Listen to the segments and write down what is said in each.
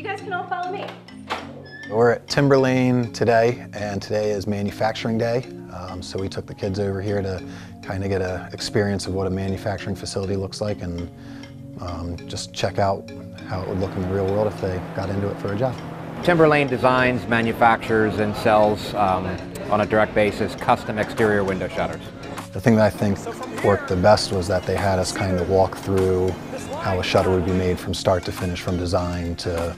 guys can all follow me. We're at Timberlane today, and today is Manufacturing Day. So we took the kids over here to kind of get an experience of what a manufacturing facility looks like and just check out how it would look in the real world if they got into it for a job. Timberlane designs, manufactures, and sells on a direct basis custom exterior window shutters. The thing that I think worked the best was that they had us kind of walk through how a shutter would be made from start to finish, from design to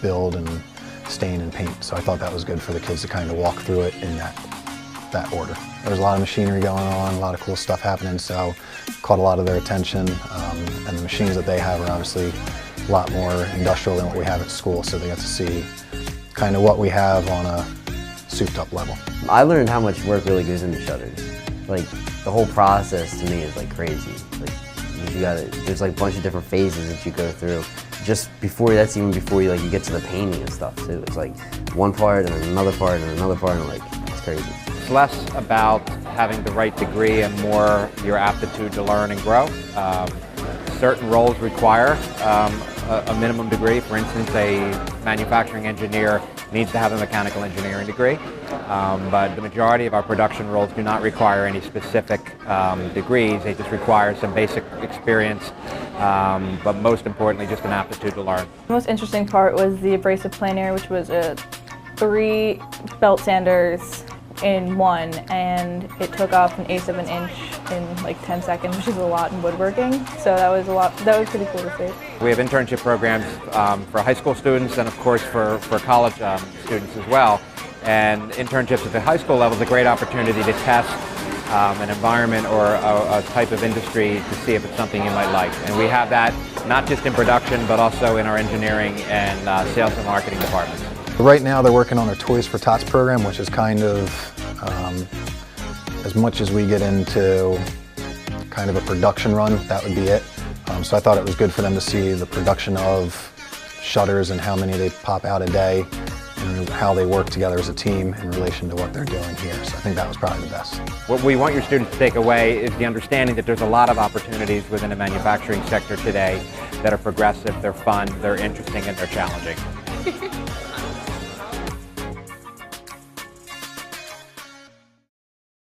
build and stain and paint. So I thought that was good for the kids to kind of walk through it in that order. There was a lot of machinery going on, a lot of cool stuff happening, so caught a lot of their attention. And the machines that they have are obviously a lot more industrial than what we have at school, so they got to see kind of what we have on a souped up level. I learned how much work really goes into shutters. Like, the whole process to me is like crazy. Like, there's like a bunch of different phases that you go through. Just before, that's even before you get to the painting and stuff too. It's like one part and then another part and another part, and it's crazy. It's less about having the right degree and more your aptitude to learn and grow. Certain roles require a minimum degree. For instance, a manufacturing engineer needs to have a mechanical engineering degree, but the majority of our production roles do not require any specific degrees. They just require some basic experience, but most importantly, just an aptitude to learn. The most interesting part was the abrasive planer, which was 3 belt sanders in one, and it took off 1/8 of an inch in like 10 seconds, which is a lot in woodworking. So that was pretty cool to see. We have internship programs for high school students and of course for college students as well. And internships at the high school level is a great opportunity to test an environment or a type of industry to see if it's something you might like. And we have that not just in production but also in our engineering and sales and marketing departments. Right now they're working on their Toys for Tots program, which is kind of, as much as we get into kind of a production run, that would be it. So I thought it was good for them to see the production of shutters and how many they pop out a day and how they work together as a team in relation to what they're doing here. So I think that was probably the best. What we want your students to take away is the understanding that there's a lot of opportunities within the manufacturing sector today that are progressive, they're fun, they're interesting, and they're challenging.